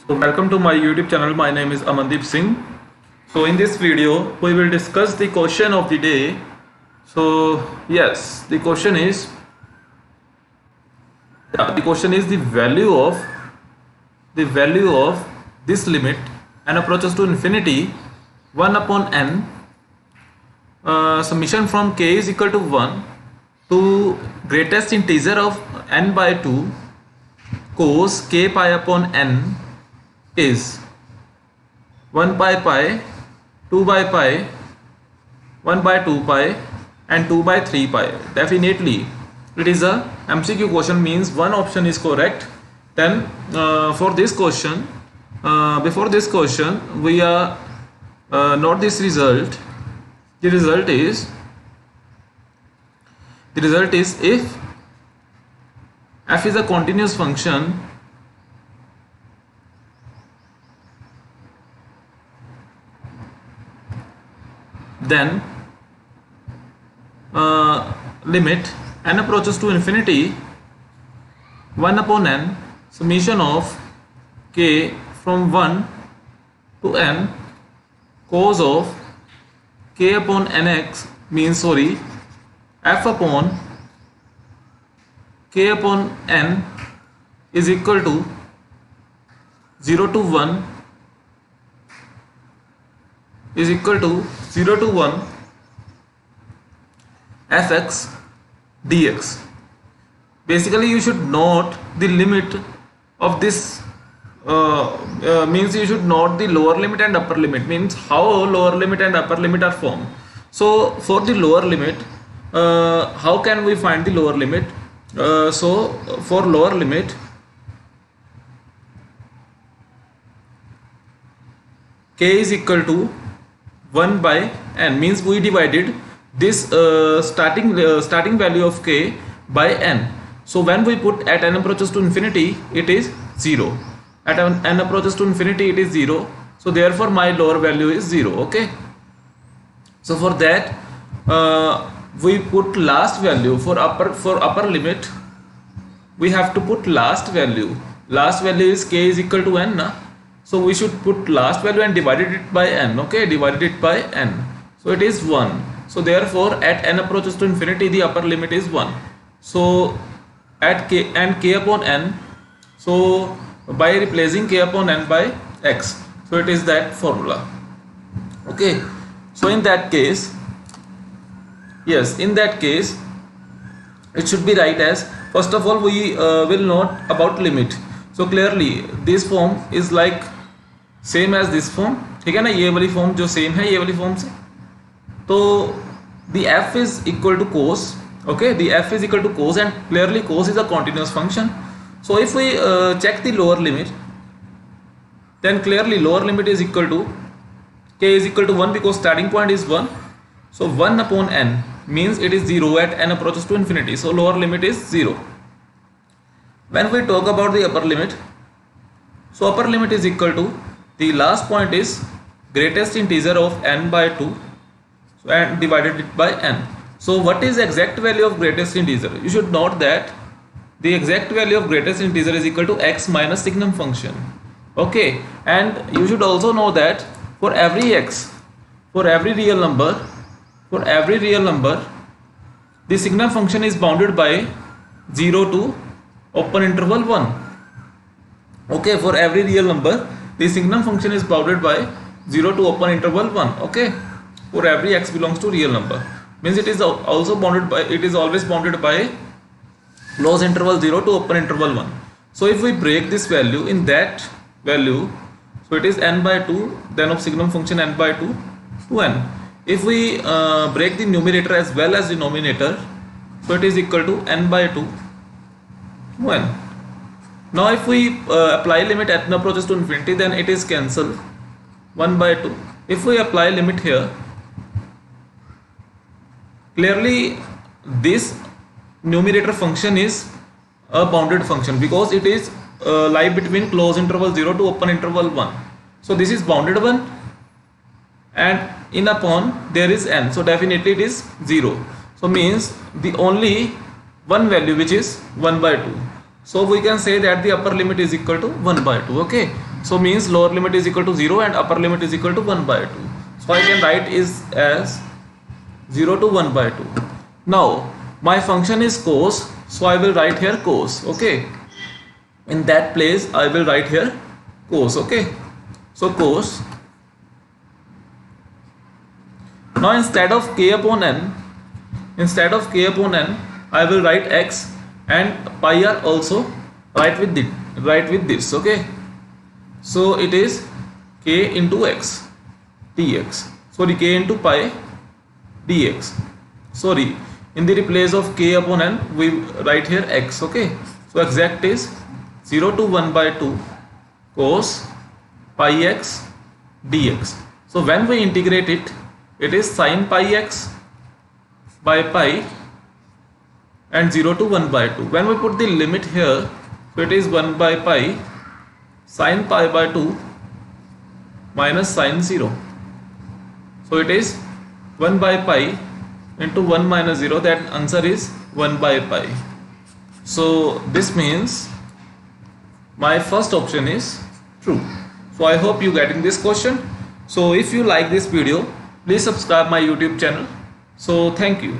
So welcome to my YouTube channel. My name is Amandeep Singh. So in this video we will discuss the question of the day. So yes, the question is the value of this limit n approaches to infinity 1 upon n summation from k is equal to 1 to greatest integer of n by 2 cos k pi upon n is 1 by pi, 2 by pi, 1 by 2 pi and 2 by 3 pi. Definitely it is a MCQ question, means one option is correct. Then for this question, before this question we are not this result. The result is if f is a continuous function, then limit n approaches to infinity 1 upon n summation of k from 1 to n cos of k upon nx means f upon k upon n is equal to 0 to 1 is equal to 0 to 1 fx dx. Basically you should note the limit of this means you should note the lower limit and upper limit, means how lower limit and upper limit are formed. So for the lower limit, how can we find the lower limit? So for lower limit, k is equal to 1 by n, means we divided this starting value of k by n. So when we put at n approaches to infinity, it is 0. At n approaches to infinity, it is 0. So therefore my lower value is 0. Okay. So for that we put last value for upper limit. We have to put last value. Last value is k is equal to n. Na? So we should put last value and divided it by n. Okay, divided it by n. So it is 1. So therefore at n approaches to infinity, the upper limit is 1. So at k and k upon n, so by replacing k upon n by x, so it is that formula. Okay, so in that case, yes, in that case it should be right as, first of all we will note about limit. So clearly this form is like same as this form, ठीक है ना, ये वाली form जो same है ये वाली form से, तो the f is equal to cos. Okay, the f is equal to cos, and clearly cos is a continuous function. So if we check the lower limit, then clearly lower limit is equal to k is equal to 1 because starting point is 1. So 1 upon n means it is 0 at n approaches to infinity. So lower limit is 0. When we talk about the upper limit, so upper limit is equal to the last point is greatest integer of n by 2, so and divided it by n. So what is exact value of greatest integer? You should note that the exact value of greatest integer is equal to x minus signum function. Okay, and you should also know that for every x, for every real number, the signum function is bounded by 0 to open interval 1. Okay, for every real number, the signum function is bounded by 0 to open interval 1. Okay, for every x belongs to real number, means it is also bounded by, it is always bounded by close interval 0 to open interval 1. So if we break this value in that value, so it is n by 2, then of signum function n by 2 to n. If we break the numerator as well as denominator, so it is equal to n by 2 to n. Now if we apply limit at n approaches to infinity, then it is cancelled 1 by 2. If we apply limit here, clearly this numerator function is a bounded function because it is lie between close interval 0 to open interval 1. So this is bounded one, and in upon there is n, so definitely it is 0. So means the only one value which is 1 by 2. So we can say that the upper limit is equal to 1 by 2. Okay. So means lower limit is equal to 0 and upper limit is equal to 1 by 2. So I can write is as 0 to 1 by 2. Now my function is cos, so I will write here cos. Okay, in that place I will write here cos. Okay, so cos. Now instead of k upon n, I will write x, and pi r also write with this. Okay, so it is k into x dx. Sorry, k into pi dx. Sorry, in the place of k upon n we write here x. Okay, so exact is 0 to 1 by 2 cos pi x dx. So when we integrate it, it is sin pi x by pi and 0 to 1 by 2. When we put the limit here, so it is 1 by pi sin pi by 2 minus sin 0. So it is 1 by pi into 1 minus 0, that answer is 1 by pi. So this means my first option is true. So I hope you getting this question. So if you like this video, please subscribe my YouTube channel. So thank you.